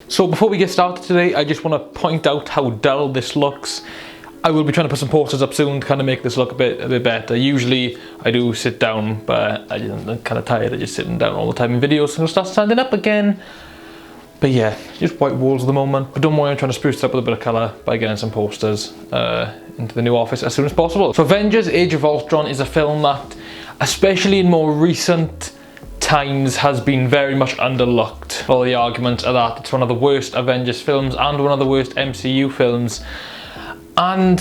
So before we get started today, I just want to point out how dull this looks. I will be trying to put some posters up soon to kind of make this look a bit better. Usually I do sit down, but I'm kind of tired of just sitting down all the time in videos, so I'll start standing up again. But yeah, just white walls at the moment. But don't worry, I'm trying to spruce it up with a bit of colour by getting some posters into the new office as soon as possible. So Avengers Age of Ultron is a film that, especially in more recent times, has been very much underlooked. All the arguments are that it's one of the worst Avengers films and one of the worst MCU films. And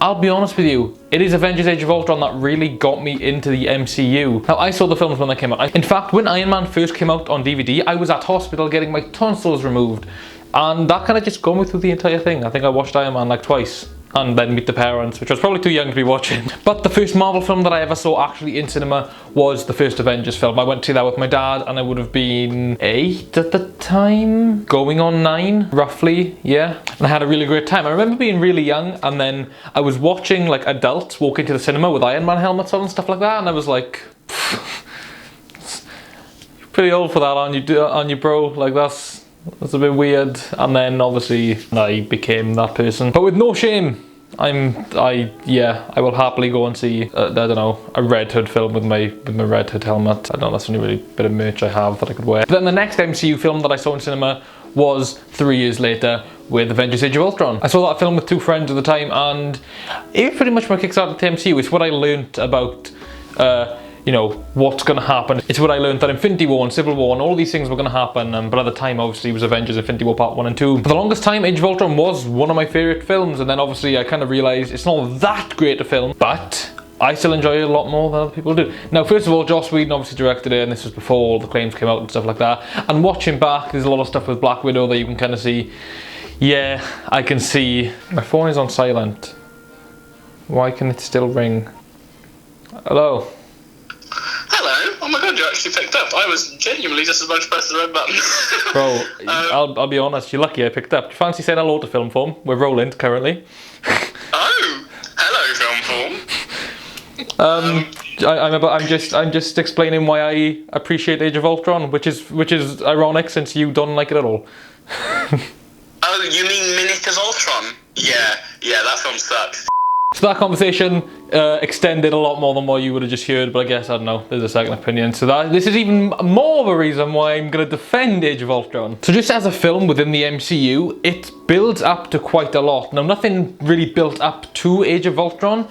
I'll be honest with you, it is Avengers Age of Ultron that really got me into the MCU. Now, I saw the films when they came out. In fact, when Iron Man first came out on DVD, I was at hospital getting my tonsils removed. And that kind of just got me through the entire thing. I think I watched Iron Man like twice. And then Meet the Parents, which I was probably too young to be watching. But the first Marvel film that I ever saw actually in cinema was the first Avengers film. I went to see that with my dad, and I would have been 8 at the time, going on 9, roughly, yeah. And I had a really great time. I remember being really young, and then I was watching like adults walk into the cinema with Iron Man helmets on and stuff like that, and I was like, you're pretty old for that, aren't you, bro? Like that's a bit weird. And then obviously I became that person, but with no shame. I will happily go and see I don't know, a Red Hood film with my Red Hood helmet. I don't know, that's the only really bit of merch I have that I could wear. But then the next MCU film that I saw in cinema was 3 years later with Avengers Age of Ultron. I saw that film with 2 friends at the time, and it pretty much my kickstart at the MCU. It's what I learnt about you know, what's going to happen. It's what I learned that Infinity War and Civil War and all these things were going to happen, but at the time obviously it was Avengers Infinity War Part 1 and 2. For the longest time, Age of Ultron was one of my favourite films, and then obviously I kind of realised it's not that great a film, but I still enjoy it a lot more than other people do. Now, first of all, Joss Whedon obviously directed it, and this was before all the claims came out and stuff like that. And watching back, there's a lot of stuff with Black Widow that you can kind of see. Yeah, I can see. My phone is on silent. Why can it still ring? Hello? Hello? Oh my god, you actually picked up. I was genuinely just as much pressing the red button. Bro, I'll be honest, you're lucky I picked up. Do you fancy saying hello to Film Form? We're rolling currently. Oh! Hello, Film Form. I'm just explaining why I appreciate Age of Ultron, which is ironic since you don't like it at all. Oh, you mean Minute of Ultron? Yeah, that film sucks. So that conversation extended a lot more than what you would have just heard, but I guess, I don't know, there's a second opinion. So this is even more of a reason why I'm going to defend Age of Ultron. So just as a film within the MCU, it builds up to quite a lot. Now, nothing really built up to Age of Ultron.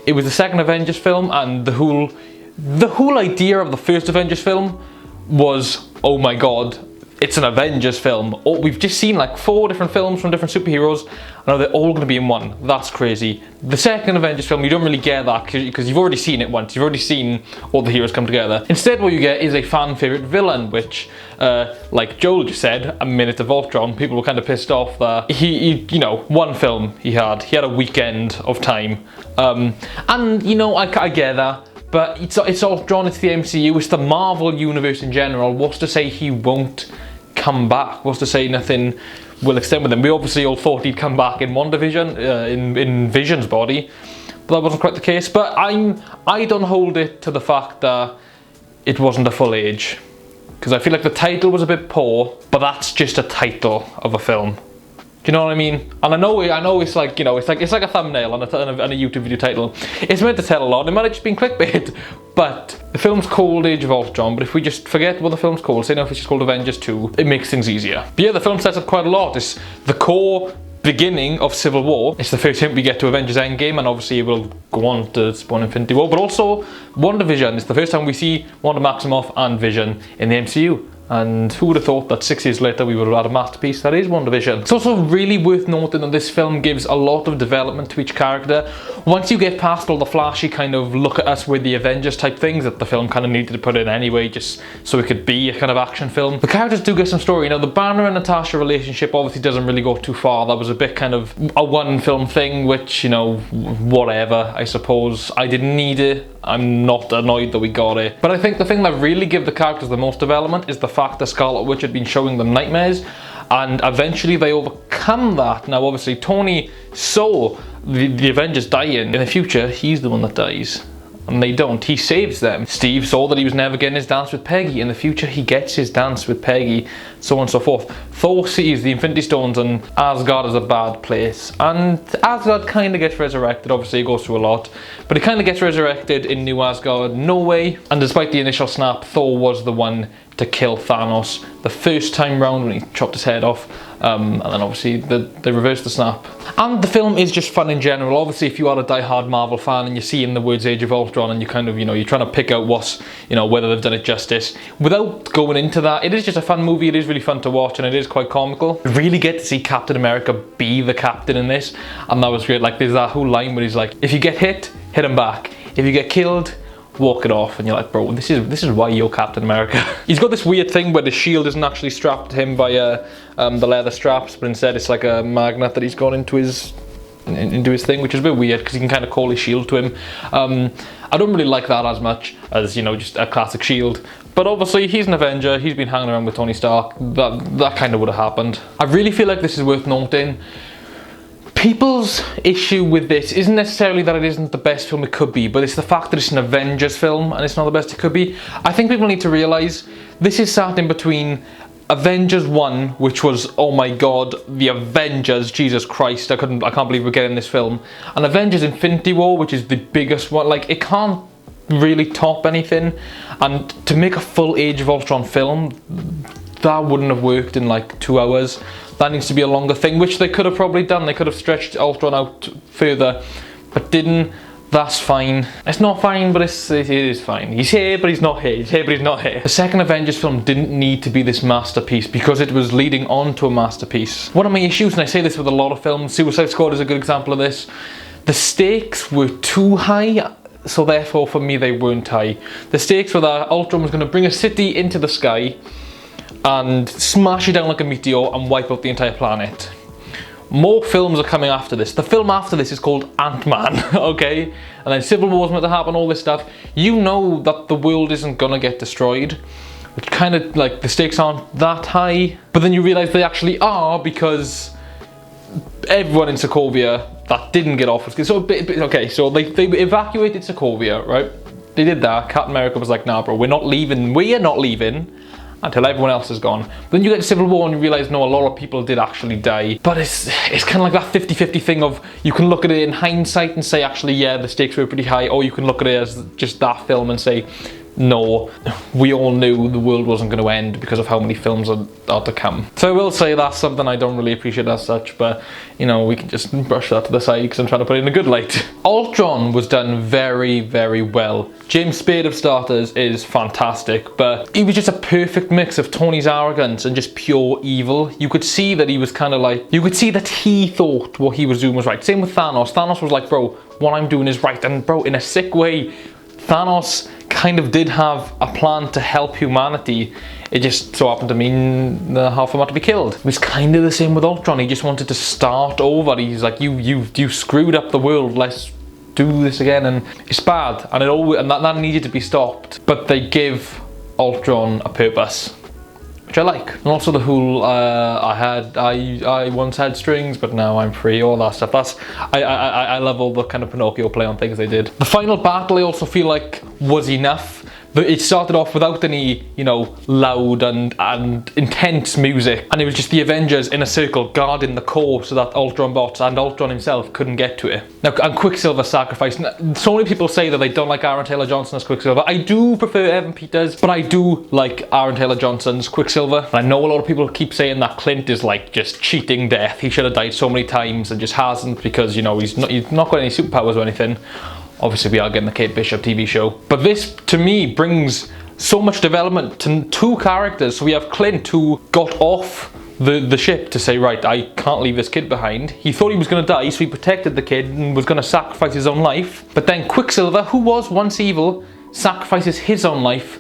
It was the second Avengers film, and the whole idea of the first Avengers film was, oh my god, it's an Avengers film. Oh, we've just seen like 4 different films from different superheroes. I know they're all going to be in one. That's crazy. The second Avengers film, you don't really get that because you've already seen it once. You've already seen all the heroes come together. Instead, what you get is a fan favorite villain, which, like Joel just said, a Minute of Ultron. People were kind of pissed off that he you know, one film he had a weekend of time, and you know, I get that. But it's Ultron, it's the MCU, it's the Marvel universe in general. What's to say he won't come back? What's to say nothing will extend with him? We obviously all thought he'd come back in WandaVision, in Vision's body, but that wasn't quite the case. But I don't hold it to the fact that it wasn't a full age, because I feel like the title was a bit poor, but that's just a title of a film. Do you know what I mean? And I know it's like, you know, it's like a thumbnail and a YouTube video title. It's meant to tell a lot. It might have just been clickbait, but the film's called Age of Ultron. But if we just forget what the film's called, say now if it's just called Avengers 2, it makes things easier. But yeah, the film sets up quite a lot. It's the core beginning of Civil War. It's the first hint we get to Avengers Endgame, and obviously it will go on to spawn Infinity War. But also WandaVision. It's the first time we see Wanda Maximoff and Vision in the MCU. And who would have thought that 6 years later we would have had a masterpiece that is WandaVision. It's also really worth noting that this film gives a lot of development to each character. Once you get past all the flashy kind of look at us with the Avengers type things that the film kind of needed to put in anyway, just so it could be a kind of action film, the characters do get some story. You know, the Banner and Natasha relationship obviously doesn't really go too far. That was a bit kind of a one film thing, which, you know, whatever, I suppose. I didn't need it. I'm not annoyed that we got it. But I think the thing that really gave the characters the most development is the fact that Scarlet Witch had been showing them nightmares, and eventually they overcome that. Now obviously Tony saw the Avengers dying. In the future, he's the one that dies. and they don't. He saves them. Steve saw that he was never getting his dance with Peggy. In the future, he gets his dance with Peggy, so on and so forth. Thor sees the Infinity Stones and Asgard is a bad place, and Asgard kind of gets resurrected. Obviously, he goes through a lot, but he kind of gets resurrected in New Asgard, Norway. And despite the initial snap, Thor was the one to kill Thanos the first time round when he chopped his head off. And then obviously they reversed the snap. And the film is just fun in general. Obviously, if you are a die-hard Marvel fan and you're seeing the words Age of Ultron and you kind of, you're trying to pick out what's, whether they've done it justice. Without going into that, it is just a fun movie. It is really fun to watch and it is quite comical. You really get to see Captain America be the captain in this. And that was great. Like, there's that whole line where he's like, if you get hit him back. If you get killed, walk it off. And you're like, bro, this is why you're Captain America. He's got this weird thing where the shield isn't actually strapped to him by the leather straps, but instead it's like a magnet that he's got into his thing, which is a bit weird because he can kind of call his shield to him. I don't really like that as much as, just a classic shield. But obviously he's an Avenger, he's been hanging around with Tony Stark, that kind of would have happened. I really feel like this is worth noting. People's issue with this isn't necessarily that it isn't the best film it could be, but it's the fact that it's an Avengers film and it's not the best it could be. I think people need to realise this is sat in between Avengers 1, which was, oh my god, the Avengers, Jesus Christ, I can't believe we're getting this film, and Avengers Infinity War, which is the biggest one. Like, it can't really top anything, and to make a full Age of Ultron film, that wouldn't have worked in like 2 hours. That needs to be a longer thing, which they could have probably done. They could have stretched Ultron out further, but didn't. That's fine. It's not fine, but it is fine. He's here, but he's not here. He's here, but he's not here. The second Avengers film didn't need to be this masterpiece because it was leading on to a masterpiece. One of my issues, and I say this with a lot of films, Suicide Squad is a good example of this, the stakes were too high, so therefore for me they weren't high. The stakes were that Ultron was going to bring a city into the sky and smash it down like a meteor and wipe out the entire planet. More films are coming after this. The film after this is called Ant-Man, okay? And then Civil War's meant to happen, all this stuff. You know that the world isn't gonna get destroyed, which kind of, like, the stakes aren't that high. But then you realise they actually are, because everyone in Sokovia that didn't get off. So, okay, so they evacuated Sokovia, right? They did that. Captain America was like, nah bro, we're not leaving until everyone else is gone. Then you get to Civil War and you realise, no, a lot of people did actually die. But it's kind of like that 50-50 thing of, you can look at it in hindsight and say, actually, yeah, the stakes were pretty high, or you can look at it as just that film and say, no, we all knew the world wasn't going to end because of how many films are to come. So I will say that's something I don't really appreciate as such, but we can just brush that to the side because I'm trying to put it in a good light. Ultron was done very, very well. James Spade of starters is fantastic, but he was just a perfect mix of Tony's arrogance and just pure evil. You could see that he was kind of like, you could see that he thought what he was doing was right. Same with Thanos. Thanos was like, bro, what I'm doing is right. And bro, in a sick way, Thanos kind of did have a plan to help humanity. It just so happened to mean half of them had to be killed. It was kind of the same with Ultron. He just wanted to start over. He's like, you screwed up the world. Let's do this again. And it's bad. And that needed to be stopped. But they give Ultron a purpose, which I like. And also the whole I once had strings, but now I'm free, all that stuff. I love all the kind of Pinocchio play on things they did. The final battle I also feel like was enough. But it started off without any, loud and intense music. And it was just the Avengers in a circle guarding the core so that Ultron bots and Ultron himself couldn't get to it. Now, and Quicksilver sacrifice. So many people say that they don't like Aaron Taylor-Johnson as Quicksilver. I do prefer Evan Peters, but I do like Aaron Taylor-Johnson's Quicksilver. And I know a lot of people keep saying that Clint is like just cheating death. He should have died so many times and just hasn't because, he's not got any superpowers or anything. Obviously, we are getting the Kate Bishop TV show. But this, to me, brings so much development to two characters. So we have Clint, who got off the ship to say, right, I can't leave this kid behind. He thought he was going to die, so he protected the kid and was going to sacrifice his own life. But then Quicksilver, who was once evil, sacrifices his own life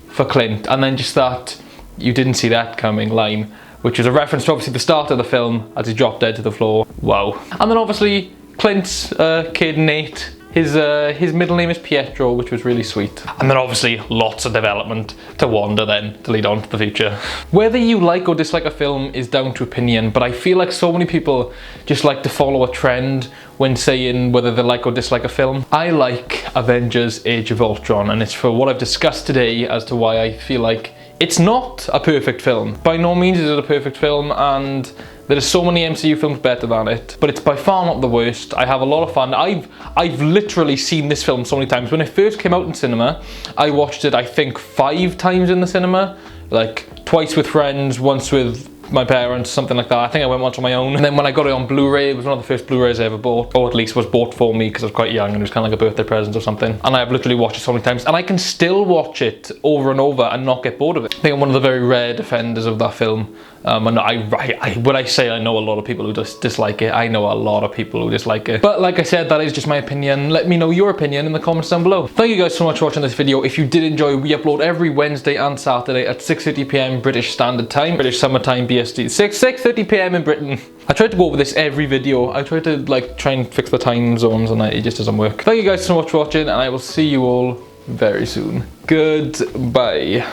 for Clint. And then just that, you didn't see that coming line, which is a reference to obviously the start of the film as he dropped dead to the floor. Wow. And then obviously, Clint's kid, Nate, his middle name is Pietro, which was really sweet. And then obviously lots of development to Wanda then to lead on to the future. Whether you like or dislike a film is down to opinion, but I feel like so many people just like to follow a trend when saying whether they like or dislike a film. I like Avengers Age of Ultron, and it's for what I've discussed today as to why I feel like it's not a perfect film. By no means is it a perfect film, and there are so many MCU films better than it, but it's by far not the worst. I have a lot of fun. I've literally seen this film so many times. When it first came out in cinema, I watched it I think 5 times in the cinema, like twice with friends, once with my parents, something like that. I think I went once on my own. And then when I got it on Blu-ray, it was one of the first Blu-rays I ever bought, or at least was bought for me because I was quite young and it was kind of like a birthday present or something. And I've literally watched it so many times, and I can still watch it over and over and not get bored of it. I think I'm one of the very rare defenders of that film. And when I say I know a lot of people who just dislike it, I know a lot of people who dislike it. But like I said, that is just my opinion. Let me know your opinion in the comments down below. Thank you guys so much for watching this video. If you did enjoy, we upload every Wednesday and Saturday at 6:30 PM British Standard Time, British Summertime BST, 6:30 PM in Britain. I tried to go over this every video. I tried to try and fix the time zones, and it just doesn't work. Thank you guys so much for watching, and I will see you all very soon. Goodbye.